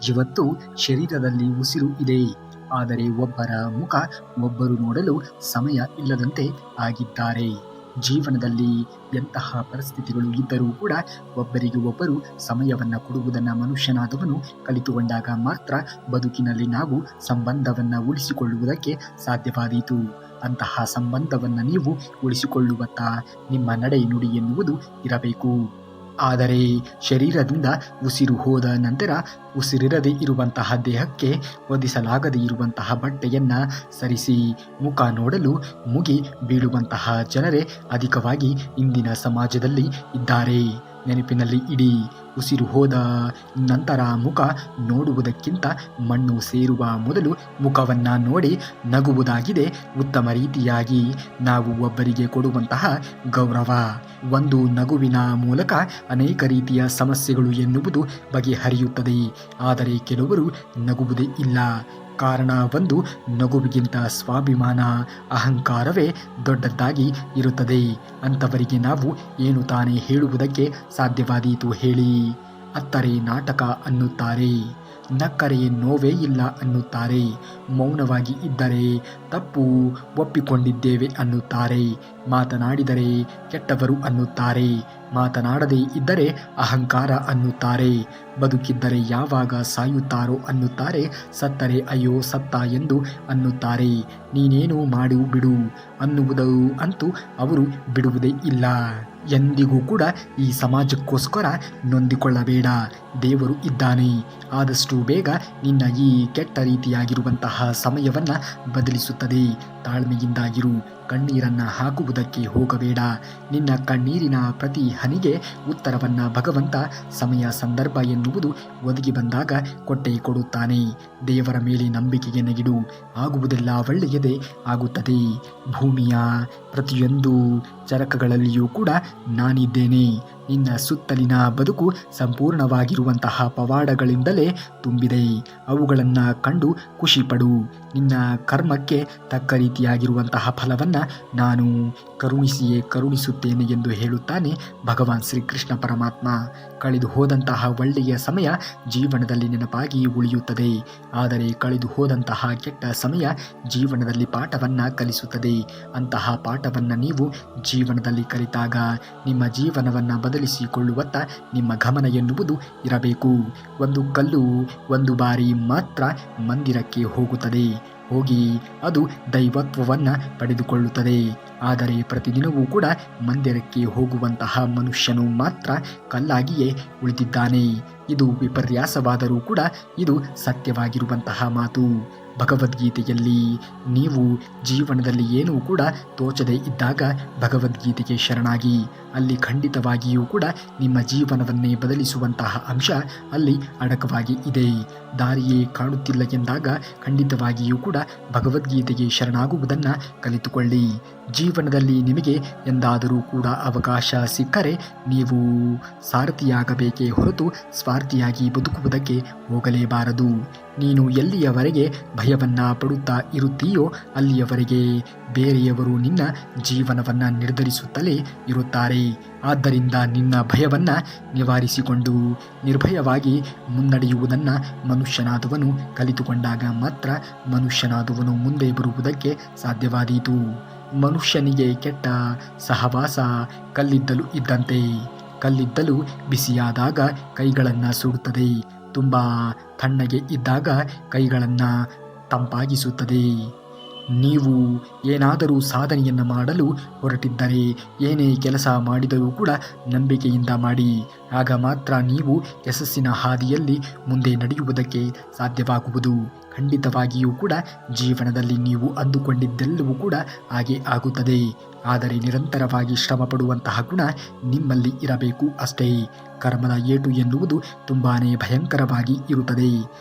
ಇವತ್ತು ಶರೀರದಲ್ಲಿ ಉಸಿರು ಇದೆ, ಆದರೆ ಒಬ್ಬರ ಮುಖ ಒಬ್ಬರು ನೋಡಲು ಸಮಯ ಇಲ್ಲದಂತೆ ಆಗಿದ್ದಾರೆ. ಜೀವನದಲ್ಲಿ ಎಂತಹ ಪರಿಸ್ಥಿತಿಗಳು ಇದ್ದರೂ ಕೂಡ ಒಬ್ಬರಿಗೆ ಒಬ್ಬರು ಸಮಯವನ್ನು ಕೊಡುವುದನ್ನು ಮನುಷ್ಯನಾದವನು ಕಲಿತುಕೊಂಡಾಗ ಮಾತ್ರ ಬದುಕಿನಲ್ಲಿ ನಾವು ಸಂಬಂಧವನ್ನು ಉಳಿಸಿಕೊಳ್ಳುವುದಕ್ಕೆ ಸಾಧ್ಯವಾದೀತು. ಅಂತಹ ಸಂಬಂಧವನ್ನು ನೀವು ಉಳಿಸಿಕೊಳ್ಳುವತ್ತ ನಿಮ್ಮ ನಡೆ ನುಡಿ ಎನ್ನುವುದು ಇರಬೇಕು. ಆದರೆ ಶರೀರದಿಂದ ಉಸಿರು ಹೋದ ನಂತರ ಉಸಿರಿರದೆ ಇರುವಂತಹ ದೇಹಕ್ಕೆ ಹೊದಿಸಲಾಗದೇ ಇರುವಂತಹ ಬಟ್ಟೆಯನ್ನು ಸರಿಸಿ ಮುಖ ನೋಡಲು ಮುಗಿ ಬೀಳುವಂತಹ ಜನರೇ ಅಧಿಕವಾಗಿ ಇಂದಿನ ಸಮಾಜದಲ್ಲಿ ಇದ್ದಾರೆ. ನೆನಪಿನಲ್ಲಿ ಇಡಿ, ಉಸಿರು ಹೋದ ನಂತರ ಮುಖ ನೋಡುವುದಕ್ಕಿಂತ ಮಣ್ಣು ಸೇರುವ ಮೊದಲು ಮುಖವನ್ನು ನೋಡಿ ನಗುವುದಾಗಿದೆ ಉತ್ತಮ ರೀತಿಯಾಗಿ ನಾವು ಒಬ್ಬರಿಗೆ ಕೊಡುವಂತಹ ಗೌರವ. ಒಂದು ನಗುವಿನ ಮೂಲಕ ಅನೇಕ ರೀತಿಯ ಸಮಸ್ಯೆಗಳು ಎನ್ನುವುದು ಬಗೆಹರಿಯುತ್ತದೆ. ಆದರೆ ಕೆಲವರು ನಗುವುದೇ ಇಲ್ಲ. ಕಾರಣ ಒಂದು, ನಗುವಿಗಿಂತ ಸ್ವಾಭಿಮಾನ, ಅಹಂಕಾರವೇ ದೊಡ್ಡದಾಗಿ ಇರುತ್ತದೆ. ಅಂಥವರಿಗೆ ನಾವು ಏನು ತಾನೇ ಹೇಳುವುದಕ್ಕೆ ಸಾಧ್ಯವಾದೀತು ಹೇಳಿ? ಅತ್ತರೆ ನಾಟಕ ಅನ್ನುತ್ತಾರೆ, ನಕ್ಕರೆ ನೋವೇ ಇಲ್ಲ ಅನ್ನುತ್ತಾರೆ, ಮೌನವಾಗಿ ಇದ್ದರೆ ತಪ್ಪು ಒಪ್ಪಿಕೊಂಡಿದ್ದೇವೆ ಅನ್ನುತ್ತಾರೆ, ಮಾತನಾಡಿದರೆ ಕೆಟ್ಟವರು ಅನ್ನುತ್ತಾರೆ, ಮಾತನಾಡದೇ ಇದ್ದರೆ ಅಹಂಕಾರ ಅನ್ನುತ್ತಾರೆ, ಬದುಕಿದ್ದರೆ ಯಾವಾಗ ಸಾಯುತ್ತಾರೋ ಅನ್ನುತ್ತಾರೆ, ಸತ್ತರೆ ಅಯ್ಯೋ ಸತ್ತ ಎಂದು ಅನ್ನುತ್ತಾರೆ. ನೀನೇನು ಮಾಡು ಬಿಡು ಅನ್ನುವುದು ಅಂತೂ ಅವರು ಬಿಡುವುದೇ ಇಲ್ಲ. ಎಂದಿಗೂ ಕೂಡ ಈ ಸಮಾಜಕ್ಕೋಸ್ಕರ ನೊಂದಿಕೊಳ್ಳಬೇಡ. ದೇವರು ಇದ್ದಾನೆ. ಆದಷ್ಟು ಬೇಗ ನಿನ್ನ ಈ ಕೆಟ್ಟ ರೀತಿಯಾಗಿರುವಂತಹ ಸಮಯವನ್ನು ಬದಲಿಸುತ್ತದೆ. ತಾಳ್ಮೆಯಿಂದ ಇರು. ಕಣ್ಣೀರನ್ನು ಹಾಕುವುದಕ್ಕೆ ಹೋಗಬೇಡ. ನಿನ್ನ ಕಣ್ಣೀರಿನ ಪ್ರತಿ ಹನಿಗೆ ಉತ್ತರವನ್ನು ಭಗವಂತ ಸಮಯ ಸಂದರ್ಭ ಎನ್ನುವುದು ಒದಗಿ ಬಂದಾಗ ಕೊಟ್ಟೇ ಕೊಡುತ್ತಾನೆ. ದೇವರ ಮೇಲೆ ನಂಬಿಕೆಗೆ ನೆಗಿಡು. ಆಗುವುದೆಲ್ಲ ಒಳ್ಳೆಯದೇ ಆಗುತ್ತದೆ. ಭೂಮಿಯ ಪ್ರತಿಯೊಂದು ಚರಕಗಳಲ್ಲಿಯೂ ಕೂಡ ನಾನಿದ್ದೇನೆ. ನಿನ್ನ ಸುತ್ತಲಿನ ಬದುಕು ಸಂಪೂರ್ಣವಾಗಿರುವಂತಹ ಪವಾಡಗಳಿಂದಲೇ ತುಂಬಿದೆ. ಅವುಗಳನ್ನು ಕಂಡು ಖುಷಿಪಡು. ನಿನ್ನ ಕರ್ಮಕ್ಕೆ ತಕ್ಕ ರೀತಿಯಾಗಿರುವಂತಹ ಫಲವನ್ನು ನಾನು ಕರುಣಿಸಿಯೇ ಕರುಣಿಸುತ್ತೇನೆ ಎಂದು ಹೇಳುತ್ತಾನೆ ಭಗವಾನ್ ಶ್ರೀಕೃಷ್ಣ ಪರಮಾತ್ಮ. ಕಳೆದು ಹೋದಂತಹ ಒಳ್ಳೆಯ ಸಮಯ ಜೀವನದಲ್ಲಿ ನೆನಪಾಗಿ ಉಳಿಯುತ್ತದೆ. ಆದರೆ ಕಳೆದು ಹೋದಂತಹ ಕೆಟ್ಟ ಸಮಯ ಜೀವನದಲ್ಲಿ ಪಾಠವನ್ನು ಕಲಿಸುತ್ತದೆ. ಅಂತಹ ಪಾಠವನ್ನು ನೀವು ಜೀವನದಲ್ಲಿ ಕಲಿತಾಗ ನಿಮ್ಮ ಜೀವನವನ್ನು ಬದಲಿಸಿಕೊಳ್ಳುವತ್ತ ನಿಮ್ಮ ಗಮನ ಎನ್ನುವುದು ಇರಬೇಕು. ಒಂದು ಕಲ್ಲು ಒಂದು ಬಾರಿ ಮಾತ್ರ ಮಂದಿರಕ್ಕೆ ಹೋಗುತ್ತದೆ. ಹೋಗಿ ಅದು ದೈವತ್ವವನ್ನು ಪಡೆದುಕೊಳ್ಳುತ್ತದೆ. ಆದರೆ ಪ್ರತಿದಿನವೂ ಕೂಡ ಮಂದಿರಕ್ಕೆ ಹೋಗುವಂತಹ ಮನುಷ್ಯನು ಮಾತ್ರ ಕಲ್ಲಾಗಿಯೇ ಉಳಿದಿದ್ದಾನೆ. ಇದು ವಿಪರ್ಯಾಸವಾದರೂ ಕೂಡ ಇದು ಸತ್ಯವಾಗಿರುವಂತಹ ಮಾತು. ಭಗವದ್ಗೀತೆಯಲ್ಲಿ ನೀವು ಜೀವನದಲ್ಲಿ ಏನೂ ಕೂಡ ತೋಚದೇ ಇದ್ದಾಗ ಭಗವದ್ಗೀತೆಗೆ ಶರಣಾಗಿ. ಅಲ್ಲಿ ಖಂಡಿತವಾಗಿಯೂ ಕೂಡ ನಿಮ್ಮ ಜೀವನವನ್ನೇ ಬದಲಿಸುವಂತಹ ಅಂಶ ಅಲ್ಲಿ ಅಡಕವಾಗಿ ಇದೆ. ದಾರಿಯೇ ಕಾಣುತ್ತಿಲ್ಲ ಎಂದಾಗ ಖಂಡಿತವಾಗಿಯೂ ಕೂಡ ಭಗವದ್ಗೀತೆಗೆ ಶರಣಾಗುವುದನ್ನು ಕಲಿತುಕೊಳ್ಳಿ. ಜೀವನದಲ್ಲಿ ನಿಮಗೆ ಎಂದಾದರೂ ಕೂಡ ಅವಕಾಶ ಸಿಕ್ಕರೆ ನೀವು ಸಾರಥಿಯಾಗಬೇಕೇ ಹೊರತು ಸ್ವಾರ್ಥಿಯಾಗಿ ಬದುಕುವುದಕ್ಕೆ ಹೋಗಲೇಬಾರದು. ನೀನು ಎಲ್ಲಿಯವರೆಗೆ ಭಯವನ್ನು ಪಡುತ್ತಾ ಇರುತ್ತೀಯೋ ಅಲ್ಲಿಯವರೆಗೆ ಬೇರೆಯವರು ನಿನ್ನ ಜೀವನವನ್ನು ನಿರ್ಧರಿಸುತ್ತಲೇ ಇರುತ್ತಾರೆ. ಆದ್ದರಿಂದ ನಿನ್ನ ಭಯವನ್ನು ನಿವಾರಿಸಿಕೊಂಡು ನಿರ್ಭಯವಾಗಿ ಮುನ್ನಡೆಯುವುದನ್ನು ಮನುಷ್ಯನಾದವನು ಕಲಿತುಕೊಂಡಾಗ ಮಾತ್ರ ಮನುಷ್ಯನಾದವನು ಮುಂದೆ ಬರುವುದಕ್ಕೆ ಸಾಧ್ಯವಾದೀತು. ಮನುಷ್ಯನಿಗೆ ಕೆಟ್ಟ ಸಹವಾಸ ಕಲ್ಲಿದ್ದಲು ಇದ್ದಂತೆ. ಕಲ್ಲಿದ್ದಲು ಬಿಸಿಯಾದಾಗ ಕೈಗಳನ್ನು ಸುಡುತ್ತದೆ. ತುಂಬ ತಣ್ಣಗೆ ಇದ್ದಾಗ ಕೈಗಳನ್ನು ತಂಪಾಗಿಸುತ್ತದೆ. ನೀವು ಏನಾದರೂ ಸಾಧನೆಯನ್ನು ಮಾಡಲು ಹೊರಟಿದ್ದರೆ ಏನೇ ಕೆಲಸ ಮಾಡಿದರೂ ಕೂಡ ನಂಬಿಕೆಯಿಂದ ಮಾಡಿ. ಆಗ ಮಾತ್ರ ನೀವು ಯಶಸ್ಸಿನ ಹಾದಿಯಲ್ಲಿ ಮುಂದೆ ನಡೆಯುವುದಕ್ಕೆ ಸಾಧ್ಯವಾಗುವುದು. ಖಂಡಿತವಾಗಿಯೂ ಕೂಡ ಜೀವನದಲ್ಲಿ ನೀವು ಅಂದುಕೊಂಡಿದ್ದೆಲ್ಲವೂ ಕೂಡ ಹಾಗೆ ಆಗುತ್ತದೆ. ಆದರೆ ನಿರಂತರವಾಗಿ ಶ್ರಮ ಪಡುವಂತಹ ಗುಣ ನಿಮ್ಮಲ್ಲಿ ಇರಬೇಕು ಅಷ್ಟೇ. ಕರ್ಮದ ಏಟು ಎನ್ನುವುದು ತುಂಬಾ ಭಯಂಕರವಾಗಿ ಇರುತ್ತದೆ.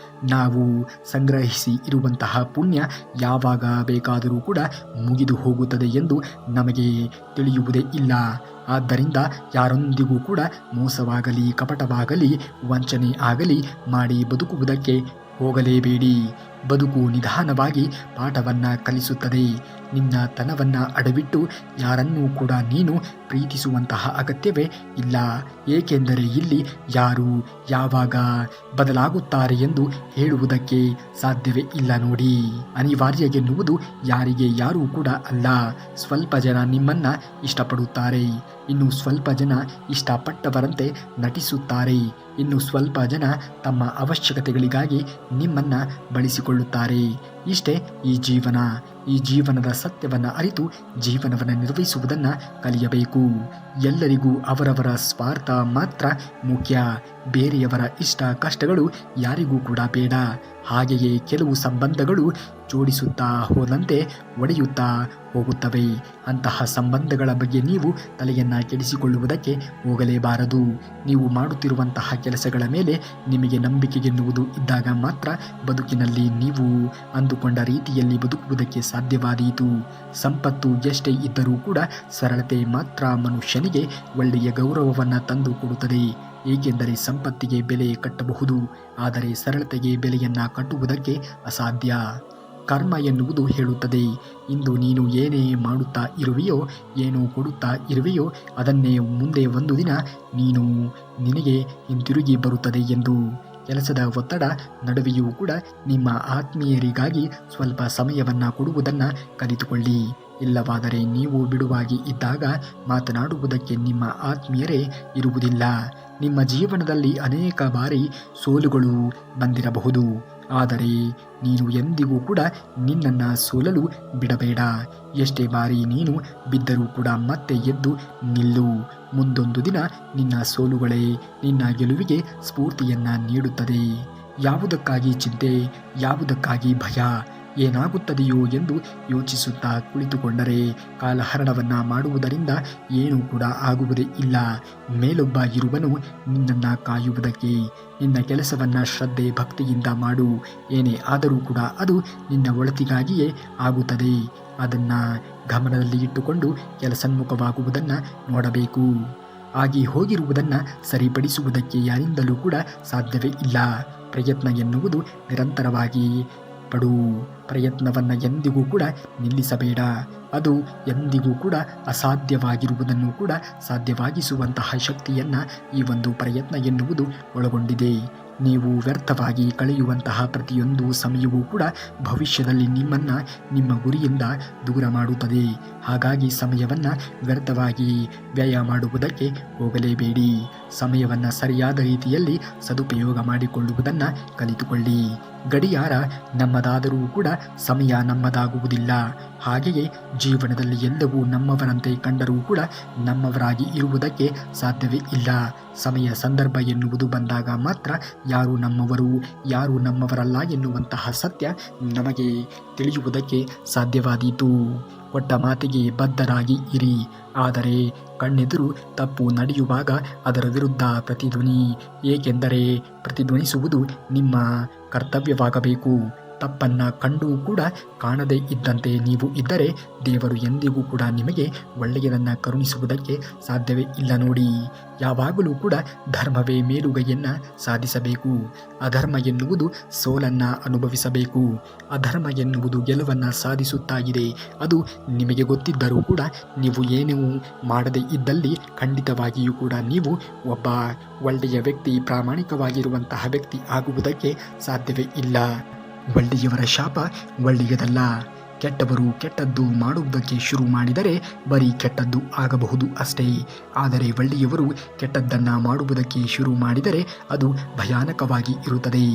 ನಾವು ಸಂಗ್ರಹಿಸಿ ಇರುವಂತಹ ಪುಣ್ಯ ಯಾವಾಗ ಬೇಕಾದರೂ ಕೂಡ ಮುಗಿದು ಹೋಗುತ್ತದೆ ಎಂದು ನಮಗೆ ತಿಳಿಯುವುದೇ ಇಲ್ಲ. ಆದ್ದರಿಂದ ಯಾರೊಂದಿಗೂ ಕೂಡ ಮೋಸವಾಗಲಿ, ಕಪಟವಾಗಲಿ, ವಂಚನೆ ಆಗಲಿ ಮಾಡಿ ಬದುಕುವುದಕ್ಕೆ ಹೋಗಲೇಬೇಡಿ. ಬದುಕು ನಿಧಾನವಾಗಿ ಪಾಠವನ್ನು ಕಲಿಸುತ್ತದೆ. ನಿನ್ನ ತನವನ್ನು ಅಡವಿಟ್ಟು ಯಾರನ್ನೂ ಕೂಡ ನೀನು ಪ್ರೀತಿಸುವಂತಹ ಅಗತ್ಯವೇ ಇಲ್ಲ. ಏಕೆಂದರೆ ಇಲ್ಲಿ ಯಾರು ಯಾವಾಗ ಬದಲಾಗುತ್ತಾರೆ ಎಂದು ಹೇಳುವುದಕ್ಕೆ ಸಾಧ್ಯವೇ ಇಲ್ಲ ನೋಡಿ. ಅನಿವಾರ್ಯ ಎನ್ನುವುದು ಯಾರಿಗೆ ಯಾರೂ ಕೂಡ ಅಲ್ಲ. ಸ್ವಲ್ಪ ಜನ ನಿಮ್ಮನ್ನ ಇಷ್ಟಪಡುತ್ತಾರೆ, ಇನ್ನು ಸ್ವಲ್ಪ ಜನ ಇಷ್ಟಪಟ್ಟವರಂತೆ ನಟಿಸುತ್ತಾರೆ, ಇನ್ನು ಸ್ವಲ್ಪ ಜನ ತಮ್ಮ ಅವಶ್ಯಕತೆಗಳಿಗಾಗಿ ನಿಮ್ಮನ್ನ ಬಳಸಿಕೊಳ್ಳುತ್ತಾರೆ. ಇಷ್ಟೇ ಈ ಜೀವನ. ಈ ಜೀವನದ ಸತ್ಯವನ್ನು ಅರಿತು ಜೀವನವನ್ನು ನಿರ್ವಹಿಸುವುದನ್ನು ಕಲಿಯಬೇಕು. ಎಲ್ಲರಿಗೂ ಅವರವರ ಸ್ವಾರ್ಥ ಮಾತ್ರ ಮುಖ್ಯ. ಬೇರೆಯವರ ಇಷ್ಟ ಕಷ್ಟಗಳು ಯಾರಿಗೂ ಕೂಡ ಬೇಡ. ಹಾಗೆಯೇ ಕೆಲವು ಸಂಬಂಧಗಳು ಜೋಡಿಸುತ್ತಾ ಹೋದಂತೆ ಒಡೆಯುತ್ತಾ ಹೋಗುತ್ತವೆ. ಅಂತಹ ಸಂಬಂಧಗಳ ಬಗ್ಗೆ ನೀವು ತಲೆಯನ್ನು ಕೆಡಿಸಿಕೊಳ್ಳುವುದಕ್ಕೆ ಹೋಗಲೇಬಾರದು. ನೀವು ಮಾಡುತ್ತಿರುವಂತಹ ಕೆಲಸಗಳ ಮೇಲೆ ನಿಮಗೆ ನಂಬಿಕೆ ಎನ್ನುವುದು ಇದ್ದಾಗ ಮಾತ್ರ ಬದುಕಿನಲ್ಲಿ ನೀವು ಅಂದುಕೊಂಡ ರೀತಿಯಲ್ಲಿ ಬದುಕುವುದಕ್ಕೆ ಸಾಧ್ಯವಾದೀತು. ಸಂಪತ್ತು ಎಷ್ಟೇ ಇದ್ದರೂ ಕೂಡ ಸರಳತೆ ಮಾತ್ರ ಮನುಷ್ಯನಿಗೆ ಒಳ್ಳೆಯ ಗೌರವವನ್ನು ತಂದು ಕೊಡುತ್ತದೆ. ಏಕೆಂದರೆ ಸಂಪತ್ತಿಗೆ ಬೆಲೆ ಕಟ್ಟಬಹುದು, ಆದರೆ ಸರಳತೆಗೆ ಬೆಲೆಯನ್ನು ಕಟ್ಟುವುದಕ್ಕೆ ಅಸಾಧ್ಯ. ಕರ್ಮ ಎನ್ನುವುದು ಹೇಳುತ್ತದೆ, ಇಂದು ನೀನು ಏನೇ ಮಾಡುತ್ತಾ ಇರುವೆಯೋ, ಏನೋ ಕೊಡುತ್ತಾ ಇರುವೆಯೋ ಅದನ್ನೇ ಮುಂದೆ ಒಂದು ದಿನ ನಿನಗೆ ಹಿಂತಿರುಗಿ ಬರುತ್ತದೆ ಎಂದು. ಕೆಲಸದ ಒತ್ತಡ ನಡುವೆಯೂ ಕೂಡ ನಿಮ್ಮ ಆತ್ಮೀಯರಿಗಾಗಿ ಸ್ವಲ್ಪ ಸಮಯವನ್ನು ಕೊಡುವುದನ್ನು ಕಲಿತುಕೊಳ್ಳಿ. ಇಲ್ಲವಾದರೆ ನೀವು ಬಿಡುವಾಗಿ ಇದ್ದಾಗ ಮಾತನಾಡುವುದಕ್ಕೆ ನಿಮ್ಮ ಆತ್ಮೀಯರೇ ಇರುವುದಿಲ್ಲ. ನಿಮ್ಮ ಜೀವನದಲ್ಲಿ ಅನೇಕ ಬಾರಿ ಸೋಲುಗಳು ಬಂದಿರಬಹುದು, ಆದರೆ ನೀನು ಎಂದಿಗೂ ಕೂಡ ನಿನ್ನನ್ನು ಸೋಲಲು ಬಿಡಬೇಡ. ಎಷ್ಟೇ ಬಾರಿ ನೀನು ಬಿದ್ದರೂ ಕೂಡ ಮತ್ತೆ ಎದ್ದು ನಿಲ್ಲು. ಮುಂದೊಂದು ದಿನ ನಿನ್ನ ಸೋಲುಗಳೇ ನಿನ್ನ ಗೆಲುವಿಗೆ ಸ್ಫೂರ್ತಿಯನ್ನು ನೀಡುತ್ತದೆ. ಯಾವುದಕ್ಕಾಗಿ ಚಿಂತೆ, ಯಾವುದಕ್ಕಾಗಿ ಭಯ, ಏನಾಗುತ್ತದೆಯೋ ಎಂದು ಯೋಚಿಸುತ್ತಾ ಕುಳಿತುಕೊಂಡರೆ ಕಾಲಹರಣವನ್ನು ಮಾಡುವುದರಿಂದ ಏನೂ ಕೂಡ ಆಗುವುದೇ ಇಲ್ಲ. ಮೇಲೊಬ್ಬ ಇರುವನು ನಿನ್ನನ್ನು ಕಾಯುವುದಕ್ಕೆ. ನಿನ್ನ ಕೆಲಸವನ್ನು ಶ್ರದ್ಧೆ ಭಕ್ತಿಯಿಂದ ಮಾಡು. ಏನೇ ಆದರೂ ಕೂಡ ಅದು ನಿನ್ನ ಒಳಿತಿಗಾಗಿಯೇ ಆಗುತ್ತದೆ. ಅದನ್ನು ಗಮನದಲ್ಲಿ ಇಟ್ಟುಕೊಂಡು ಕೆಲಸನ್ಮುಖವಾಗುವುದನ್ನು ನೋಡಬೇಕು. ಆಗಿ ಹೋಗಿರುವುದನ್ನು ಸರಿಪಡಿಸುವುದಕ್ಕೆ ಯಾರಿಂದಲೂ ಕೂಡ ಸಾಧ್ಯವೇ ಇಲ್ಲ. ಪ್ರಯತ್ನ ಎನ್ನುವುದು ನಿರಂತರವಾಗಿ ಪಡು. ಪ್ರಯತ್ನವನ್ನು ಎಂದಿಗೂ ಕೂಡ ನಿಲ್ಲಿಸಬೇಡ. ಅದು ಎಂದಿಗೂ ಕೂಡ ಅಸಾಧ್ಯವಾಗಿರುವುದನ್ನು ಕೂಡ ಸಾಧ್ಯವಾಗಿಸುವಂತಹ ಶಕ್ತಿಯನ್ನು ಈ ಒಂದು ಪ್ರಯತ್ನ ಎನ್ನುವುದು ಒಳಗೊಂಡಿದೆ. ನೀವು ವ್ಯರ್ಥವಾಗಿ ಕಳೆಯುವಂತಹ ಪ್ರತಿಯೊಂದು ಸಮಯವೂ ಕೂಡ ಭವಿಷ್ಯದಲ್ಲಿ ನಿಮ್ಮನ್ನು ನಿಮ್ಮ ಗುರಿಯಿಂದ ದೂರ ಮಾಡುತ್ತದೆ. ಹಾಗಾಗಿ ಸಮಯವನ್ನು ವ್ಯರ್ಥವಾಗಿ ವ್ಯಯ ಮಾಡುವುದಕ್ಕೆ ಹೋಗಲೇಬೇಡಿ. ಸಮಯವನ್ನು ಸರಿಯಾದ ರೀತಿಯಲ್ಲಿ ಸದುಪಯೋಗ ಮಾಡಿಕೊಳ್ಳುವುದನ್ನು ಕಲಿತುಕೊಳ್ಳಿ. ಗಡಿಯಾರ ನಮ್ಮದಾದರೂ ಕೂಡ ಸಮಯ ನಮ್ಮದಾಗುವುದಿಲ್ಲ. ಹಾಗೆಯೇ ಜೀವನದಲ್ಲಿ ಎಲ್ಲವೂ ನಮ್ಮವರಂತೆ ಕಂಡರೂ ಕೂಡ ನಮ್ಮವರಾಗಿ ಇರುವುದಕ್ಕೆ ಸಾಧ್ಯವೇ ಇಲ್ಲ. ಸಮಯ ಸಂದರ್ಭ ಎನ್ನುವುದು ಬಂದಾಗ ಮಾತ್ರ ಯಾರು ನಮ್ಮವರು ಯಾರು ನಮ್ಮವರಲ್ಲ ಎನ್ನುವಂತಹ ಸತ್ಯ ನಮಗೆ ತಿಳಿಯುವುದಕ್ಕೆ ಸಾಧ್ಯವಾದೀತು. ಕೊಟ್ಟ ಮಾತಿಗೆ ಬದ್ಧರಾಗಿ ಇರಿ, ಆದರೆ ಕಣ್ಣೆದುರು ತಪ್ಪು ನಡೆಯುವಾಗ ಅದರ ವಿರುದ್ಧ ಪ್ರತಿಧ್ವನಿ. ಏಕೆಂದರೆ ಪ್ರತಿಧ್ವನಿಸುವುದು ನಿಮ್ಮ ಕರ್ತವ್ಯವಾಗಬೇಕು. ತಪ್ಪನ್ನು ಕಂಡೂ ಕೂಡ ಕಾಣದೇ ಇದ್ದಂತೆ ನೀವು ಇದ್ದರೆ ದೇವರು ಎಂದಿಗೂ ಕೂಡ ನಿಮಗೆ ಒಳ್ಳೆಯದನ್ನು ಕರುಣಿಸುವುದಕ್ಕೆ ಸಾಧ್ಯವೇ ಇಲ್ಲ ನೋಡಿ. ಯಾವಾಗಲೂ ಕೂಡ ಧರ್ಮವೇ ಮೇಲುಗೈಯನ್ನು ಸಾಧಿಸಬೇಕು. ಅಧರ್ಮ ಎನ್ನುವುದು ಸೋಲನ್ನು ಅನುಭವಿಸಬೇಕು. ಅಧರ್ಮ ಎನ್ನುವುದು ಗೆಲುವನ್ನು ಸಾಧಿಸುತ್ತಾ ಇದೆ. ಅದು ನಿಮಗೆ ಗೊತ್ತಿದ್ದರೂ ಕೂಡ ನೀವು ಏನೂ ಮಾಡದೇ ಇದ್ದಲ್ಲಿ ಖಂಡಿತವಾಗಿಯೂ ಕೂಡ ನೀವು ಒಬ್ಬ ಒಳ್ಳೆಯ ವ್ಯಕ್ತಿ, ಪ್ರಾಮಾಣಿಕವಾಗಿರುವಂತಹ ವ್ಯಕ್ತಿ ಆಗುವುದಕ್ಕೆ ಸಾಧ್ಯವೇ ಇಲ್ಲ. ಒಳ್ಳೆಯವರ ಶಾಪ ಒಳ್ಳೆಯದಲ್ಲ. ಕೆಟ್ಟವರು ಕೆಟ್ಟದ್ದು ಮಾಡುವುದಕ್ಕೆ ಶುರು ಮಾಡಿದರೆ ಬರೀ ಕೆಟ್ಟದ್ದು ಆಗಬಹುದು ಅಷ್ಟೇ. ಆದರೆ ಒಳ್ಳೆಯವರು ಕೆಟ್ಟದ್ದನ್ನು ಮಾಡುವುದಕ್ಕೆ ಶುರು ಮಾಡಿದರೆ ಅದು ಭಯಾನಕವಾಗಿ ಇರುತ್ತದೆ.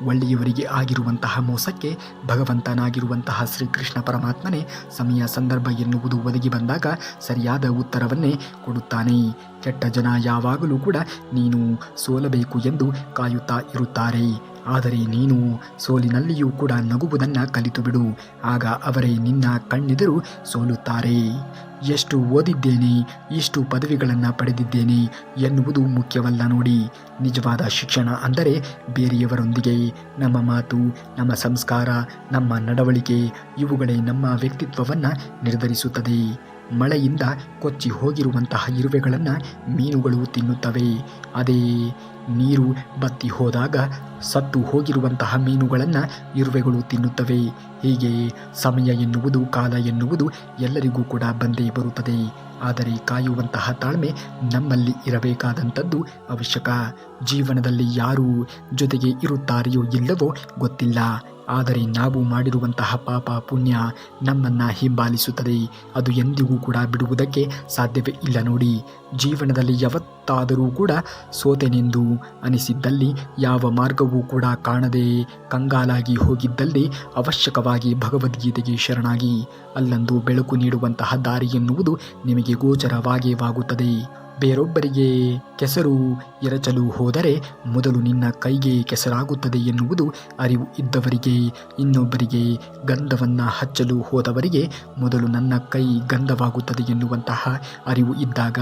ಒಳ್ಳೆಯವರಿಗೆ ಆಗಿರುವಂತಹ ಮೋಸಕ್ಕೆ ಭಗವಂತನಾಗಿರುವಂತಹ ಶ್ರೀಕೃಷ್ಣ ಪರಮಾತ್ಮನೇ ಸಮಯ ಸಂದರ್ಭ ಎನ್ನುವುದು ಒದಗಿ ಬಂದಾಗ ಸರಿಯಾದ ಉತ್ತರವನ್ನೇ ಕೊಡುತ್ತಾನೆ. ಕೆಟ್ಟ ಜನ ಯಾವಾಗಲೂ ಕೂಡ ನೀನು ಸೋಲಬೇಕು ಎಂದು ಕಾಯುತ್ತಾ ಇರುತ್ತಾರೆ. ಆದರೆ ನೀನು ಸೋಲಿನಲ್ಲಿಯೂ ಕೂಡ ನಗುವುದನ್ನು ಕಲಿತು ಬಿಡು. ಆಗ ಅವರೇ ನಿನ್ನ ಕಣ್ಣೆದುರು ಸೋಲುತ್ತಾರೆ. ಎಷ್ಟು ಓದಿದ್ದೇನೆ, ಎಷ್ಟು ಪದವಿಗಳನ್ನು ಪಡೆದಿದ್ದೇನೆ ಎನ್ನುವುದು ಮುಖ್ಯವಲ್ಲ ನೋಡಿ. ನಿಜವಾದ ಶಿಕ್ಷಣ ಅಂದರೆ ಬೇರೆಯವರೊಂದಿಗೆ ನಮ್ಮ ಮಾತು, ನಮ್ಮ ಸಂಸ್ಕಾರ, ನಮ್ಮ ನಡವಳಿಕೆ ಇವುಗಳೇ ನಮ್ಮ ವ್ಯಕ್ತಿತ್ವವನ್ನು ನಿರ್ಧರಿಸುತ್ತದೆ. ಮಳೆಯಿಂದ ಕೊಚ್ಚಿ ಹೋಗಿರುವಂತಹ ಇರುವೆಗಳನ್ನು ಮೀನುಗಳು ತಿನ್ನುತ್ತವೆ. ಅದೇ ನೀರು ಬತ್ತಿ ಹೋದಾಗ ಸತ್ತು ಹೋಗಿರುವಂತಹ ಮೀನುಗಳನ್ನು ಇರುವೆಗಳು ತಿನ್ನುತ್ತವೆ. ಹೀಗೆ ಸಮಯ ಎನ್ನುವುದು, ಕಾಲ ಎನ್ನುವುದು ಎಲ್ಲರಿಗೂ ಕೂಡ ಬಂದೇ ಬರುತ್ತದೆ. ಆದರೆ ಕಾಯುವಂತಹ ತಾಳ್ಮೆ ನಮ್ಮಲ್ಲಿ ಇರಬೇಕಾದಂಥದ್ದು ಅವಶ್ಯಕ. ಜೀವನದಲ್ಲಿ ಯಾರು ಜೊತೆಗೆ ಇರುತ್ತಾರೆಯೋ ಇಲ್ಲವೋ ಗೊತ್ತಿಲ್ಲ, ಆದರೆ ನಾವು ಮಾಡಿರುವಂತಹ ಪಾಪ ಪುಣ್ಯ ನಮ್ಮನ್ನು ಹಿಂಬಾಲಿಸುತ್ತದೆ. ಅದು ಎಂದಿಗೂ ಕೂಡ ಬಿಡುವುದಕ್ಕೆ ಸಾಧ್ಯವೇ ಇಲ್ಲ. ನೋಡಿ, ಜೀವನದಲ್ಲಿ ಯಾವತ್ತಾದರೂ ಕೂಡ ಸೋತೆನೆಂದು ಅನಿಸಿದ್ದಲ್ಲಿ, ಯಾವ ಮಾರ್ಗವೂ ಕೂಡ ಕಾಣದೆ ಕಂಗಾಲಾಗಿ ಹೋಗಿದ್ದಲ್ಲಿ ಅವಶ್ಯಕವಾಗಿ ಭಗವದ್ಗೀತೆಗೆ ಶರಣಾಗಿ. ಅಲ್ಲೊಂದು ಬೆಳಕು ನೀಡುವಂತಹ ದಾರಿ ಎನ್ನುವುದು ನಿಮಗೆ ಗೋಚರವಾಗುತ್ತದೆ. ಬೇರೊಬ್ಬರಿಗೆ ಕೆಸರು ಎರಚಲು ಹೋದರೆ ಮೊದಲು ನಿನ್ನ ಕೈಗೆ ಕೆಸರಾಗುತ್ತದೆ ಎನ್ನುವುದು ಅರಿವು ಇದ್ದವರಿಗೆ, ಇನ್ನೊಬ್ಬರಿಗೆ ಗಂಧವನ್ನು ಹಚ್ಚಲು ಹೋದವರಿಗೆ ಮೊದಲು ನನ್ನ ಕೈ ಗಂಧವಾಗುತ್ತದೆ ಎನ್ನುವಂತಹ ಅರಿವು ಇದ್ದಾಗ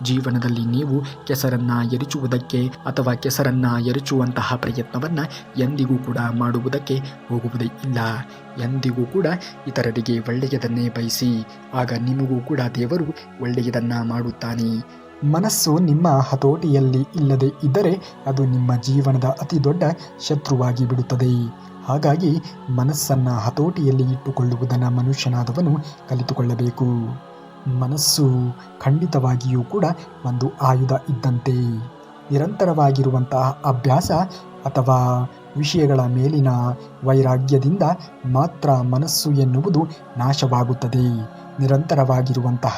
ಜೀವನದಲ್ಲಿ ನೀವು ಕೆಸರನ್ನು ಎರಚುವುದಕ್ಕೆ ಅಥವಾ ಕೆಸರನ್ನು ಎರಚುವಂತಹ ಪ್ರಯತ್ನವನ್ನು ಎಂದಿಗೂ ಕೂಡ ಮಾಡುವುದಕ್ಕೆ ಹೋಗುವುದೇ ಇಲ್ಲ. ಎಂದಿಗೂ ಕೂಡ ಇತರರಿಗೆ ಒಳ್ಳೆಯದನ್ನೇ ಬಯಸಿ, ಆಗ ನಿಮಗೂ ಕೂಡ ದೇವರು ಒಳ್ಳೆಯದನ್ನು ಮಾಡುತ್ತಾನೆ. ಮನಸ್ಸು ನಿಮ್ಮ ಹತೋಟಿಯಲ್ಲಿ ಇಲ್ಲದೆ ಇದ್ದರೆ ಅದು ನಿಮ್ಮ ಜೀವನದ ಅತಿ ದೊಡ್ಡ ಶತ್ರುವಾಗಿ ಬಿಡುತ್ತದೆ. ಹಾಗಾಗಿ ಮನಸ್ಸನ್ನು ಹತೋಟಿಯಲ್ಲಿ ಇಟ್ಟುಕೊಳ್ಳುವುದನ್ನು ಮನುಷ್ಯನಾದವನು ಕಲಿತುಕೊಳ್ಳಬೇಕು. ಮನಸ್ಸು ಖಂಡಿತವಾಗಿಯೂ ಕೂಡ ಒಂದು ಆಯುಧ ಇದ್ದಂತೆ. ನಿರಂತರವಾಗಿರುವಂತಹ ಅಭ್ಯಾಸ ಅಥವಾ ವಿಷಯಗಳ ಮೇಲಿನ ವೈರಾಗ್ಯದಿಂದ ಮಾತ್ರ ಮನಸ್ಸು ಎನ್ನುವುದು ನಾಶವಾಗುತ್ತದೆ. ನಿರಂತರವಾಗಿರುವಂತಹ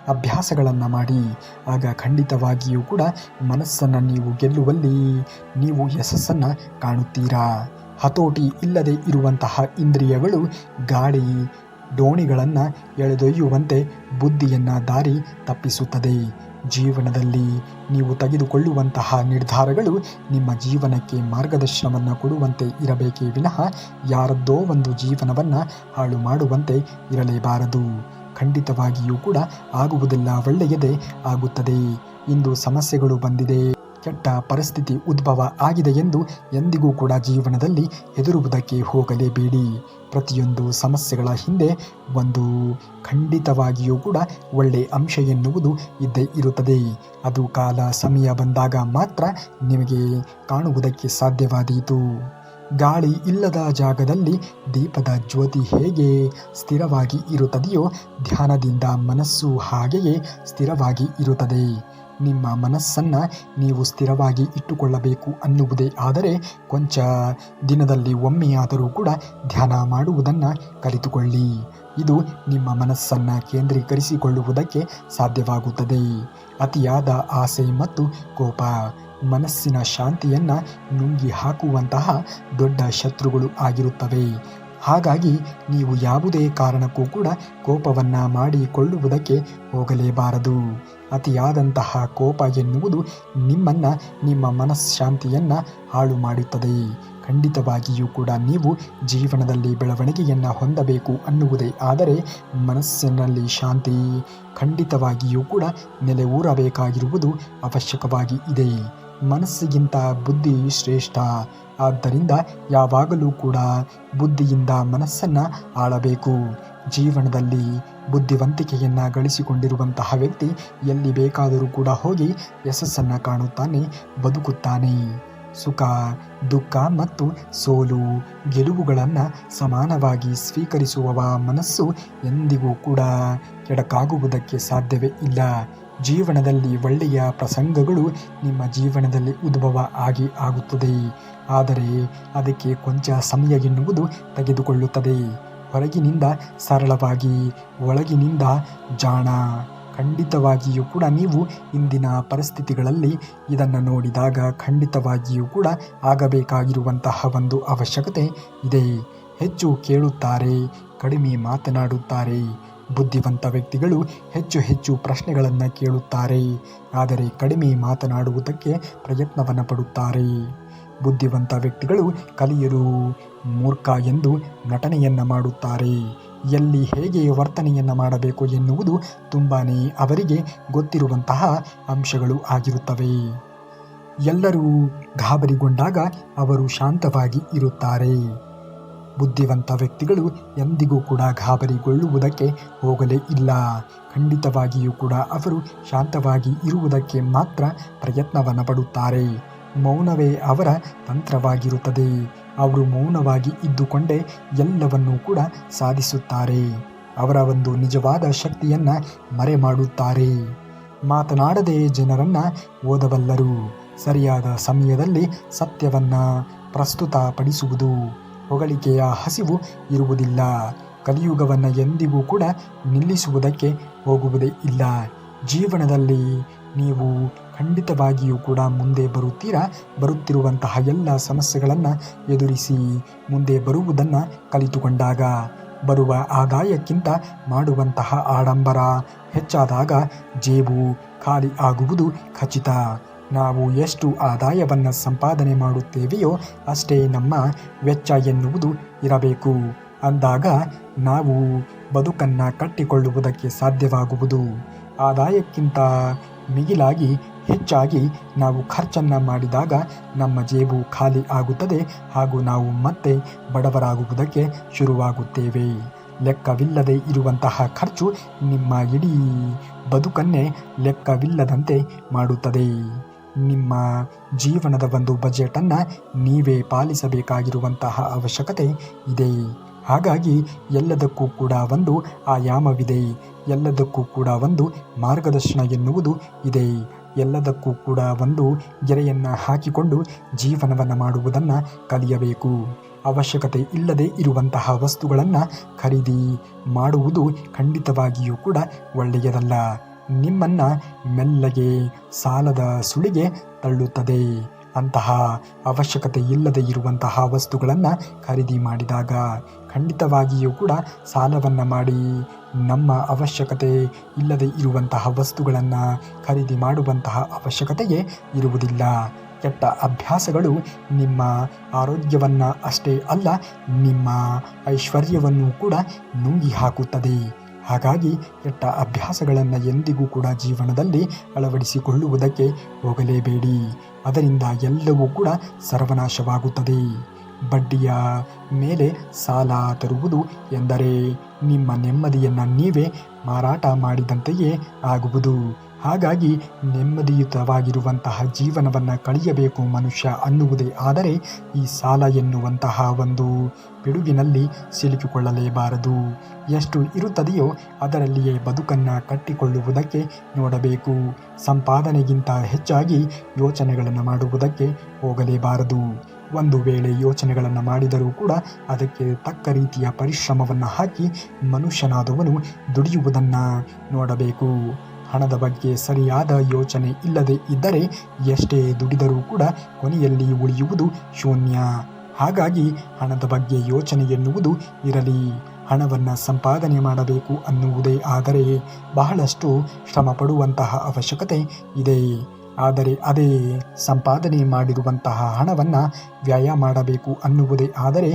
ಅಭ್ಯಾಸಗಳನ್ನು ಮಾಡಿ, ಆಗ ಖಂಡಿತವಾಗಿಯೂ ಕೂಡ ಮನಸ್ಸನ್ನು ನೀವು ಗೆಲ್ಲುವಲ್ಲಿ ನೀವು ಯಶಸ್ಸನ್ನು ಕಾಣುತ್ತೀರಾ. ಹತೋಟಿ ಇಲ್ಲದೆ ಇರುವಂತಹ ಇಂದ್ರಿಯಗಳು ಗಾಳಿ ದೋಣಿಗಳನ್ನು ಎಳೆದೊಯ್ಯುವಂತೆ ಬುದ್ಧಿಯನ್ನು ದಾರಿ ತಪ್ಪಿಸುತ್ತದೆ. ಜೀವನದಲ್ಲಿ ನೀವು ತೆಗೆದುಕೊಳ್ಳುವಂತಹ ನಿರ್ಧಾರಗಳು ನಿಮ್ಮ ಜೀವನಕ್ಕೆ ಮಾರ್ಗದರ್ಶನವನ್ನು ಕೊಡುವಂತೆ ಇರಬೇಕೇ ವಿನಃ ಯಾರದ್ದೋ ಒಂದು ಜೀವನವನ್ನು ಹಾಳು ಮಾಡುವಂತೆ ಇರಲೇಬಾರದು. ಖಂಡಿತವಾಗಿಯೂ ಕೂಡ ಆಗುವುದೆಲ್ಲ ಒಳ್ಳೆಯದೇ ಆಗುತ್ತದೆ. ಇಂದು ಸಮಸ್ಯೆಗಳು ಬಂದಿದೆ, ಕೆಟ್ಟ ಪರಿಸ್ಥಿತಿ ಉದ್ಭವ ಆಗಿದೆ ಎಂದು ಎಂದಿಗೂ ಕೂಡ ಜೀವನದಲ್ಲಿ ಹೆದರುವುದಕ್ಕೆ ಹೋಗಲೇಬೇಡಿ. ಪ್ರತಿಯೊಂದು ಸಮಸ್ಯೆಗಳ ಹಿಂದೆ ಒಂದು ಖಂಡಿತವಾಗಿಯೂ ಕೂಡ ಒಳ್ಳೆಯ ಅಂಶ ಎನ್ನುವುದು ಇದ್ದೇ ಇರುತ್ತದೆ. ಅದು ಕಾಲ ಸಮಯ ಬಂದಾಗ ಮಾತ್ರ ನಿಮಗೆ ಕಾಣುವುದಕ್ಕೆ ಸಾಧ್ಯವಾದೀತು. ಗಾಳಿ ಇಲ್ಲದ ಜಾಗದಲ್ಲಿ ದೀಪದ ಜ್ಯೋತಿ ಹೇಗೆ ಸ್ಥಿರವಾಗಿ ಇರುತ್ತದೆಯೋ, ಧ್ಯಾನದಿಂದ ಮನಸ್ಸು ಹಾಗೆಯೇ ಸ್ಥಿರವಾಗಿ ಇರುತ್ತದೆ. ನಿಮ್ಮ ಮನಸ್ಸನ್ನು ನೀವು ಸ್ಥಿರವಾಗಿ ಇಟ್ಟುಕೊಳ್ಳಬೇಕು ಅನ್ನುವುದೇ ಆದರೆ ಕೊಂಚ ದಿನದಲ್ಲಿ ಒಮ್ಮೆಯಾದರೂ ಕೂಡ ಧ್ಯಾನ ಮಾಡುವುದನ್ನು ಕಲಿತುಕೊಳ್ಳಿ. ಇದು ನಿಮ್ಮ ಮನಸ್ಸನ್ನು ಕೇಂದ್ರೀಕರಿಸಿಕೊಳ್ಳುವುದಕ್ಕೆ ಸಾಧ್ಯವಾಗುತ್ತದೆ. ಅತಿಯಾದ ಆಸೆ ಮತ್ತು ಕೋಪ ಮನಸ್ಸಿನ ಶಾಂತಿಯನ್ನು ನುಂಗಿ ಹಾಕುವಂತಹ ದೊಡ್ಡ ಶತ್ರುಗಳು ಆಗಿರುತ್ತವೆ. ಹಾಗಾಗಿ ನೀವು ಯಾವುದೇ ಕಾರಣಕ್ಕೂ ಕೂಡ ಕೋಪವನ್ನು ಮಾಡಿಕೊಳ್ಳುವುದಕ್ಕೆ ಹೋಗಲೇಬಾರದು. ಅತಿಯಾದಂತಹ ಕೋಪ ಎನ್ನುವುದು ನಿಮ್ಮನ್ನು, ನಿಮ್ಮ ಮನಃಶಾಂತಿಯನ್ನು ಹಾಳು ಮಾಡುತ್ತದೆ. ಖಂಡಿತವಾಗಿಯೂ ಕೂಡ ನೀವು ಜೀವನದಲ್ಲಿ ಬೆಳವಣಿಗೆಯನ್ನು ಹೊಂದಬೇಕು ಅನ್ನುವುದೇ ಆದರೆ ಮನಸ್ಸಿನಲ್ಲಿ ಶಾಂತಿ ಖಂಡಿತವಾಗಿಯೂ ಕೂಡ ನೆಲೆ ಊರಬೇಕಾಗಿರುವುದು ಅವಶ್ಯಕವಾಗಿ ಇದೆ. ಮನಸ್ಸಿಗಿಂತ ಬುದ್ಧಿ ಶ್ರೇಷ್ಠ. ಆದ್ದರಿಂದ ಯಾವಾಗಲೂ ಕೂಡ ಬುದ್ಧಿಯಿಂದ ಮನಸ್ಸನ್ನು ಆಳಬೇಕು. ಜೀವನದಲ್ಲಿ ಬುದ್ಧಿವಂತಿಕೆಯನ್ನು ಗಳಿಸಿಕೊಂಡಿರುವಂತಹ ವ್ಯಕ್ತಿ ಎಲ್ಲಿ ಬೇಕಾದರೂ ಕೂಡ ಹೋಗಿ ಯಶಸ್ಸನ್ನು ಕಾಣುತ್ತಾನೆ, ಬದುಕುತ್ತಾನೆ. ಸುಖ, ದುಃಖ ಮತ್ತು ಸೋಲು, ಗೆಲುವುಗಳನ್ನು ಸಮಾನವಾಗಿ ಸ್ವೀಕರಿಸುವವ ಮನಸ್ಸು ಎಂದಿಗೂ ಕೂಡ ಕೆಡಕಾಗುವುದಕ್ಕೆ ಸಾಧ್ಯವೇ ಇಲ್ಲ. ಜೀವನದಲ್ಲಿ ಒಳ್ಳೆಯ ಪ್ರಸಂಗಗಳು ನಿಮ್ಮ ಜೀವನದಲ್ಲಿ ಉದ್ಭವ ಆಗುತ್ತದೆ. ಆದರೆ ಅದಕ್ಕೆ ಕೊಂಚ ಸಮಯ ಎನ್ನುವುದು ತೆಗೆದುಕೊಳ್ಳುತ್ತದೆ. ಹೊರಗಿನಿಂದ ಸರಳವಾಗಿ, ಒಳಗಿನಿಂದ ಜಾಣ. ಖಂಡಿತವಾಗಿಯೂ ಕೂಡ ನೀವು ಇಂದಿನ ಪರಿಸ್ಥಿತಿಗಳಲ್ಲಿ ಇದನ್ನು ನೋಡಿದಾಗ ಖಂಡಿತವಾಗಿಯೂ ಕೂಡ ಆಗಬೇಕಾಗಿರುವಂತಹ ಒಂದು ಅವಶ್ಯಕತೆ ಇದೆ. ಹೆಚ್ಚು ಕೇಳುತ್ತಾರೆ, ಕಡಿಮೆ ಮಾತನಾಡುತ್ತಾರೆ. ಬುದ್ಧಿವಂತ ವ್ಯಕ್ತಿಗಳು ಹೆಚ್ಚು ಹೆಚ್ಚು ಪ್ರಶ್ನೆಗಳನ್ನು ಕೇಳುತ್ತಾರೆ, ಆದರೆ ಕಡಿಮೆ ಮಾತನಾಡುವುದಕ್ಕೆ ಪ್ರಯತ್ನವನ್ನು ಪಡುತ್ತಾರೆ. ಬುದ್ಧಿವಂತ ವ್ಯಕ್ತಿಗಳು ಕಲಿಯಲು ಮೂರ್ಖ ಎಂದು ನಟನೆಯನ್ನು ಮಾಡುತ್ತಾರೆ. ಎಲ್ಲಿ ಹೇಗೆ ವರ್ತನೆಯನ್ನು ಮಾಡಬೇಕು ಎನ್ನುವುದು ತುಂಬಾ ಅವರಿಗೆ ಗೊತ್ತಿರುವಂತಹ ಅಂಶಗಳು ಆಗಿರುತ್ತವೆ. ಎಲ್ಲರೂ ಗಾಬರಿಗೊಂಡಾಗ ಅವರು ಶಾಂತವಾಗಿ ಇರುತ್ತಾರೆ. ಬುದ್ಧಿವಂತ ವ್ಯಕ್ತಿಗಳು ಎಂದಿಗೂ ಕೂಡ ಗಾಬರಿಗೊಳ್ಳುವುದಕ್ಕೆ ಹೋಗಲೇ ಇಲ್ಲ. ಖಂಡಿತವಾಗಿಯೂ ಕೂಡ ಅವರು ಶಾಂತವಾಗಿ ಇರುವುದಕ್ಕೆ ಮಾತ್ರ ಪ್ರಯತ್ನವನ್ನು ಪಡುತ್ತಾರೆ. ಮೌನವೇ ಅವರ ತಂತ್ರವಾಗಿರುತ್ತದೆ. ಅವರು ಮೌನವಾಗಿ ಇದ್ದುಕೊಂಡೇ ಎಲ್ಲವನ್ನೂ ಕೂಡ ಸಾಧಿಸುತ್ತಾರೆ. ಅವರ ಒಂದು ನಿಜವಾದ ಶಕ್ತಿಯನ್ನು ಮರೆಮಾಡುತ್ತಾರೆ. ಮಾತನಾಡದೆ ಜನರನ್ನು ಓದಬಲ್ಲರು. ಸರಿಯಾದ ಸಮಯದಲ್ಲಿ ಸತ್ಯವನ್ನು ಪ್ರಸ್ತುತಪಡಿಸುವುದು. ಹೊಗಳಿಕೆಯ ಹಸಿವು ಇರುವುದಿಲ್ಲ. ಕಲಿಯುಗವನ್ನು ಎಂದಿಗೂ ಕೂಡ ನಿಲ್ಲಿಸುವುದಕ್ಕೆ ಹೋಗುವುದೇ ಇಲ್ಲ. ಜೀವನದಲ್ಲಿ ನೀವು ಖಂಡಿತವಾಗಿಯೂ ಕೂಡ ಮುಂದೆ ಬರುತ್ತಿರುವಂತಹ ಎಲ್ಲ ಸಮಸ್ಯೆಗಳನ್ನು ಎದುರಿಸಿ ಮುಂದೆ ಬರುವುದನ್ನು ಕಲಿತುಕೊಂಡಾಗ ಬರುವ ಆದಾಯಕ್ಕಿಂತ ಮಾಡುವಂತಹ ಆಡಂಬರ ಹೆಚ್ಚಾದಾಗ ಜೇಬು ಖಾಲಿ ಆಗುವುದು ಖಚಿತ. ನಾವು ಎಷ್ಟು ಆದಾಯವನ್ನು ಸಂಪಾದನೆ ಮಾಡುತ್ತೇವೆಯೋ ಅಷ್ಟೇ ನಮ್ಮ ವೆಚ್ಚ ಎನ್ನುವುದು ಇರಬೇಕು. ಅಂದಾಗ ನಾವು ಬದುಕನ್ನು ಕಟ್ಟಿಕೊಳ್ಳುವುದಕ್ಕೆ ಸಾಧ್ಯವಾಗುವುದು. ಆದಾಯಕ್ಕಿಂತ ಮಿಗಿಲಾಗಿ ಹೆಚ್ಚಾಗಿ ನಾವು ಖರ್ಚನ್ನು ಮಾಡಿದಾಗ ನಮ್ಮ ಜೇಬು ಖಾಲಿ ಆಗುತ್ತದೆ ಹಾಗೂ ನಾವು ಮತ್ತೆ ಬಡವರಾಗುವುದಕ್ಕೆ ಶುರುವಾಗುತ್ತೇವೆ. ಲೆಕ್ಕವಿಲ್ಲದೆ ಇರುವಂತಹ ಖರ್ಚು ನಿಮ್ಮ ಇಡೀ ಬದುಕನ್ನೇ ಲೆಕ್ಕವಿಲ್ಲದಂತೆ ಮಾಡುತ್ತದೆ. ನಿಮ್ಮ ಜೀವನದ ಒಂದು ಬಜೆಟನ್ನು ನೀವೇ ಪಾಲಿಸಬೇಕಾಗಿರುವಂತಹ ಅವಶ್ಯಕತೆ ಇದೆ. ಹಾಗಾಗಿ ಎಲ್ಲದಕ್ಕೂ ಕೂಡ ಒಂದು ಆಯಾಮವಿದೆ. ಎಲ್ಲದಕ್ಕೂ ಕೂಡ ಒಂದು ಮಾರ್ಗದರ್ಶನ ಎನ್ನುವುದು ಇದೆ. ಎಲ್ಲದಕ್ಕೂ ಕೂಡ ಒಂದು ಗೆರೆಯನ್ನು ಹಾಕಿಕೊಂಡು ಜೀವನವನ್ನು ಮಾಡುವುದನ್ನು ಕಲಿಯಬೇಕು. ಅವಶ್ಯಕತೆ ಇಲ್ಲದೆ ಇರುವಂತಹ ವಸ್ತುಗಳನ್ನು ಖರೀದಿ ಮಾಡುವುದು ಖಂಡಿತವಾಗಿಯೂ ಕೂಡ ಒಳ್ಳೆಯದಲ್ಲ. ನಿಮ್ಮನ್ನು ಮೆಲ್ಲಗೆ ಸಾಲದ ಸುಳಿಗೆ ತಳ್ಳುತ್ತದೆ. ಅಂತಹ ಅವಶ್ಯಕತೆ ಇಲ್ಲದೆ ಇರುವಂತಹ ವಸ್ತುಗಳನ್ನು ಖರೀದಿ ಮಾಡಿದಾಗ ಖಂಡಿತವಾಗಿಯೂ ಕೂಡ ಸಾಲವನ್ನು ಮಾಡಿ ನಮ್ಮ ಅವಶ್ಯಕತೆ ಇಲ್ಲದೆ ಇರುವಂತಹ ವಸ್ತುಗಳನ್ನು ಖರೀದಿ ಮಾಡುವಂತಹ ಅವಶ್ಯಕತೆಯೇ ಇರುವುದಿಲ್ಲ. ಕೆಟ್ಟ ಅಭ್ಯಾಸಗಳು ನಿಮ್ಮ ಆರೋಗ್ಯವನ್ನು ಅಷ್ಟೇ ಅಲ್ಲ, ನಿಮ್ಮ ಐಶ್ವರ್ಯವನ್ನು ಕೂಡ ನುಂಗಿ ಹಾಕುತ್ತದೆ. ಹಾಗಾಗಿ ಕೆಟ್ಟ ಅಭ್ಯಾಸಗಳನ್ನು ಎಂದಿಗೂ ಕೂಡ ಜೀವನದಲ್ಲಿ ಅಳವಡಿಸಿಕೊಳ್ಳುವುದಕ್ಕೆ ಹೋಗಲೇಬೇಡಿ. ಅದರಿಂದ ಎಲ್ಲವೂ ಕೂಡ ಸರ್ವನಾಶವಾಗುತ್ತದೆ. ಬಡ್ಡಿಯ ಮೇಲೆ ಸಾಲ ತರುವುದು ಎಂದರೆ ನಿಮ್ಮ ನೆಮ್ಮದಿಯನ್ನು ನೀವೇ ಮಾರಾಟ ಮಾಡಿದಂತೆಯೇ ಆಗುವುದು. ಹಾಗಾಗಿ ನೆಮ್ಮದಿಯುತವಾಗಿರುವಂತಹ ಜೀವನವನ್ನು ಕಳೆಯಬೇಕು ಮನುಷ್ಯ ಅನ್ನುವುದೇ ಆದರೆ ಈ ಸಾಲ ಎನ್ನುವಂತಹ ಒಂದು ಪಿಡುಗಿನಲ್ಲಿ ಸಿಲುಕಿಕೊಳ್ಳಲೇಬಾರದು. ಎಷ್ಟು ಇರುತ್ತದೆಯೋ ಅದರಲ್ಲಿಯೇ ಬದುಕನ್ನು ಕಟ್ಟಿಕೊಳ್ಳುವುದಕ್ಕೆ ನೋಡಬೇಕು. ಸಂಪಾದನೆಗಿಂತ ಹೆಚ್ಚಾಗಿ ಯೋಚನೆಗಳನ್ನು ಮಾಡುವುದಕ್ಕೆ ಹೋಗಲೇಬಾರದು. ಒಂದು ವೇಳೆ ಯೋಚನೆಗಳನ್ನು ಮಾಡಿದರೂ ಕೂಡ ಅದಕ್ಕೆ ತಕ್ಕ ರೀತಿಯ ಪರಿಶ್ರಮವನ್ನು ಹಾಕಿ ಮನುಷ್ಯನಾದವನು ದುಡಿಯುವುದನ್ನು ನೋಡಬೇಕು. ಹಣದ ಬಗ್ಗೆ ಸರಿಯಾದ ಯೋಚನೆ ಇಲ್ಲದೆ ಇದ್ದರೆ ಎಷ್ಟೇ ದುಡಿದರೂ ಕೂಡ ಕೊನೆಯಲ್ಲಿ ಉಳಿಯುವುದು ಶೂನ್ಯ. ಹಾಗಾಗಿ ಹಣದ ಬಗ್ಗೆ ಯೋಚನೆ ಎನ್ನುವುದು ಇರಲಿ. ಹಣವನ್ನು ಸಂಪಾದನೆ ಮಾಡಬೇಕು ಅನ್ನುವುದೇ ಆದರೆ ಬಹಳಷ್ಟು ಶ್ರಮ ಪಡುವಂತಹ ಅವಶ್ಯಕತೆ ಇದೆ. ಆದರೆ ಅದೇ ಸಂಪಾದನೆ ಮಾಡಿರುವಂತಹ ಹಣವನ್ನು ವ್ಯಯ ಮಾಡಬೇಕು ಅನ್ನುವುದೇ ಆದರೆ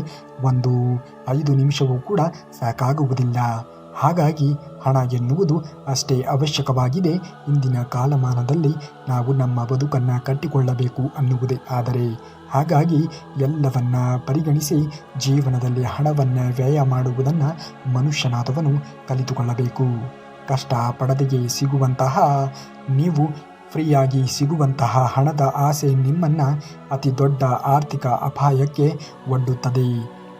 5 ನಿಮಿಷವೂ ಕೂಡ ಸಾಕಾಗುವುದಿಲ್ಲ. ಹಾಗಾಗಿ ಹಣ ಎನ್ನುವುದು ಅಷ್ಟೇ ಅವಶ್ಯಕವಾಗಿದೆ. ಇಂದಿನ ಕಾಲಮಾನದಲ್ಲಿ ನಾವು ನಮ್ಮ ಬದುಕನ್ನು ಕಟ್ಟಿಕೊಳ್ಳಬೇಕು ಅನ್ನುವುದೇ ಆದರೆ ಹಾಗಾಗಿ ಎಲ್ಲವನ್ನ ಪರಿಗಣಿಸಿ ಜೀವನದಲ್ಲಿ ಹಣವನ್ನು ವ್ಯಯ ಮಾಡುವುದನ್ನು ಮನುಷ್ಯನಾದವನು ಕಲಿತುಕೊಳ್ಳಬೇಕು. ಕಷ್ಟ ಪಡದೆಯೇ ಸಿಗುವಂತಹ ನೀವು ಫ್ರೀಯಾಗಿ ಸಿಗುವಂತಹ ಹಣದ ಆಸೆ ನಿಮ್ಮನ್ನು ಅತಿ ದೊಡ್ಡ ಆರ್ಥಿಕ ಅಪಾಯಕ್ಕೆ ಒಡ್ಡುತ್ತದೆ.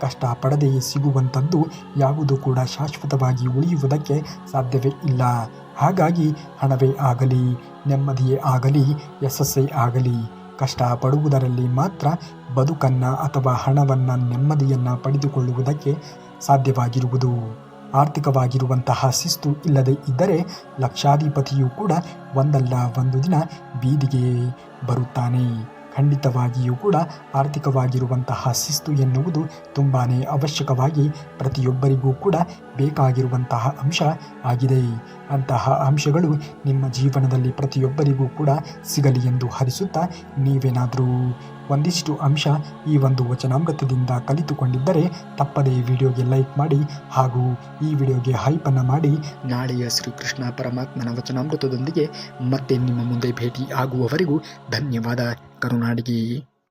ಕಷ್ಟಪಡದೆಯೇ ಸಿಗುವಂಥದ್ದು ಯಾವುದು ಕೂಡ ಶಾಶ್ವತವಾಗಿ ಉಳಿಯುವುದಕ್ಕೆ ಸಾಧ್ಯವೇ ಇಲ್ಲ. ಹಾಗಾಗಿ ಹಣವೇ ಆಗಲಿ, ನೆಮ್ಮದಿಯೇ ಆಗಲಿ, ಯಶಸ್ಸೇ ಆಗಲಿ, ಕಷ್ಟಪಡುವುದರಲ್ಲಿ ಮಾತ್ರ ಬದುಕನ್ನು ಅಥವಾ ಹಣವನ್ನು, ನೆಮ್ಮದಿಯನ್ನು ಪಡೆದುಕೊಳ್ಳುವುದಕ್ಕೆ ಸಾಧ್ಯವಾಗಿರುವುದು. ಆರ್ಥಿಕವಾಗಿರುವಂತಹ ಶಿಸ್ತು ಇಲ್ಲದೆ ಇದ್ದರೆ ಲಕ್ಷಾಧಿಪತಿಯೂ ಕೂಡ ಒಂದಲ್ಲ ಒಂದು ದಿನ ಬೀದಿಗೆ ಬರುತ್ತಾನೆ. ಖಂಡಿತವಾಗಿಯೂ ಕೂಡ ಆರ್ಥಿಕವಾಗಿರುವಂತಹ ಶಿಸ್ತು ಎನ್ನುವುದು ತುಂಬಾ ಅವಶ್ಯಕವಾಗಿ ಪ್ರತಿಯೊಬ್ಬರಿಗೂ ಕೂಡ ಬೇಕಾಗಿರುವಂತಹ ಅಂಶ ಆಗಿದೆ. ಅಂತಹ ಅಂಶಗಳು ನಿಮ್ಮ ಜೀವನದಲ್ಲಿ ಪ್ರತಿಯೊಬ್ಬರಿಗೂ ಕೂಡ ಸಿಗಲಿ ಎಂದು ಹರಿಸುತ್ತಾ ನೀವೇನಾದರೂ ಒಂದಿಷ್ಟು ಅಂಶ ಈ ಒಂದು ವಚನಾಮೃತದಿಂದ ಕಲಿತುಕೊಂಡಿದ್ದರೆ ತಪ್ಪದೇ ವಿಡಿಯೋಗೆ ಲೈಕ್ ಮಾಡಿ ಹಾಗೂ ಈ ವಿಡಿಯೋಗೆ ಹೈಪನ್ನು ಮಾಡಿ. ನಾಳೆಯ ಶ್ರೀಕೃಷ್ಣ ಪರಮಾತ್ಮನ ವಚನಾಮೃತದೊಂದಿಗೆ ಮತ್ತೆ ನಿಮ್ಮ ಮುಂದೆ ಭೇಟಿ ಆಗುವವರೆಗೂ ಧನ್ಯವಾದ. ಕರುನಾಡಿಗೆ